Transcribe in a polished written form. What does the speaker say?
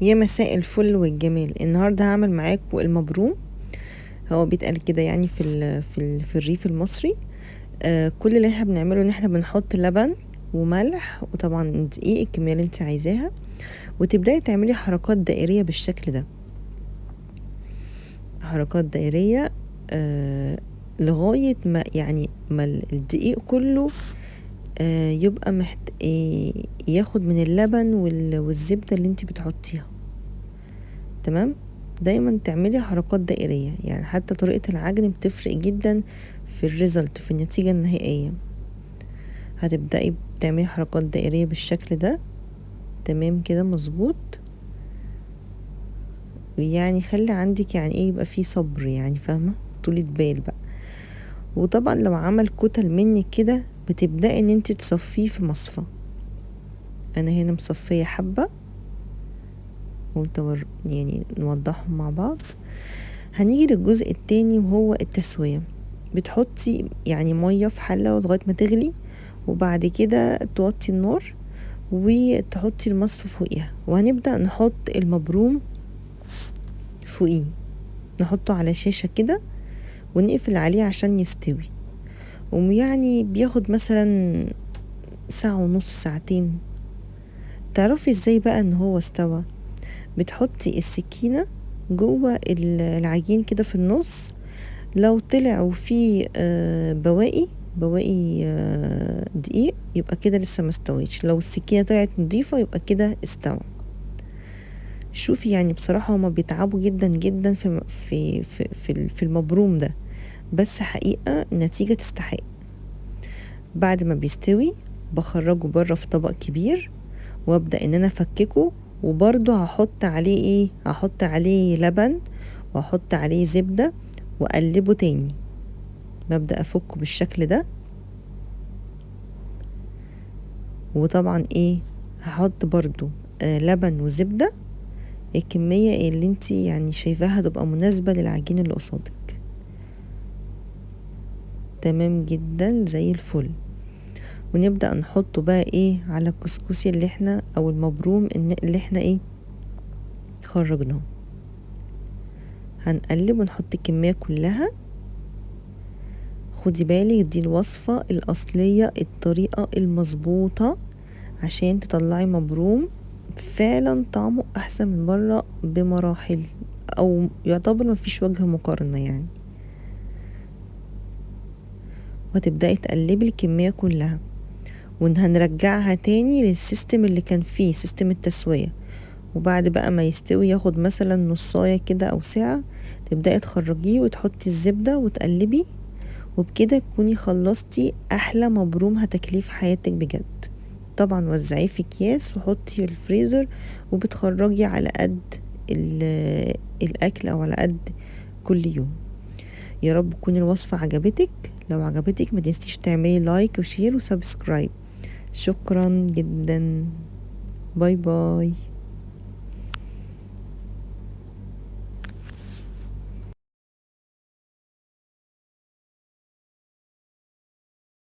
يا مساء الفل والجمال. النهارده هعمل معاكم المبروم. هو بيتقال كده يعني في الريف المصري. كل اللي احنا بنعمله ان احنا بنحط لبن وملح وطبعا دقيق الكميه اللي انت عايزاها، وتبداي تعملي حركات دائريه بالشكل ده. حركات دائريه لغايه ما يعني ما الدقيق كله يبقى ياخد من اللبن والزبده اللي انت بتحطيها. تمام. دايما تعملي حركات دائرية، يعني حتى طريقة العجن بتفرق جدا في الريزلت، في النتيجة النهائية. هتبدأي بتعملي حركات دائرية بالشكل ده. تمام كده مظبوط. يعني خلي عندك يعني ايه، يبقى فيه صبر، يعني فاهمة، طولة بال بقى. وطبعا لو عمل كتل منك كده بتبدأي ان انت تصفيه في مصفى. انا هنا مصفية حبة، قلت يعني نوضحهم مع بعض. هنيجي للجزء التاني وهو التسوية. بتحطي يعني مية في حلة لغاية ما تغلي، وبعد كده توطي النار وتحطي المصفى فوقيها، وهنبدأ نحط المبروم فوقيه. نحطه على شاشة كده ونقفل عليه عشان يستوي. ويعني بياخد مثلا ساعة ونص، ساعتين. تعرفي ازاي بقى ان هو استوى؟ بتحطي السكينة جوه العجين كده في النص. لو طلع وفيه بواقي دقيق، يبقى كده لسه ما استويش. لو السكينة طلعت نضيفة يبقى كده استوى. شوفي يعني بصراحة هما بيتعبوا جدا جدا في المبروم ده، بس حقيقة النتيجة تستحق. بعد ما بيستوي بخرجه بره في طبق كبير، وابدأ ان انا افككه. وبرضه هحط عليه لبن، وهحط عليه زبدة، واقلبه تاني. ببدأ افكه بالشكل ده. وطبعا هحط برضو لبن وزبدة، الكمية اللي انتي يعني شايفاها تبقى مناسبة للعجين اللي قصادك. تمام جدا زي الفل. ونبدأ نحطه بقى على الكسكسي اللي احنا او المبروم اللي احنا خرجناه. هنقلب ونحط الكمية كلها. خدي بالك دي الوصفة الأصلية، الطريقة المظبوطة عشان تطلعي مبروم فعلا طعمه احسن من بره بمراحل، او يعتبر مفيش وجه مقارنة يعني. وهتبدأي تقلبي الكمية كلها، وهنرجعها تاني للسيستم اللي كان فيه، سيستم التسوية. وبعد بقى ما يستوي ياخد مثلا نصاية كده او ساعة، تبدأي تخرجيه وتحطي الزبدة وتقلبي. وبكده تكوني خلصتي احلى مبروم هتاكليه في حياتك بجد. طبعا وزعيه في اكياس وحطي في الفريزر، وبتخرجي على قد الاكل او على قد كل يوم. يا رب تكون الوصفة عجبتك. لو عجبتك ما تنسيش تعملي لايك وشير وسبسكرايب. شكرا جدا. باي باي.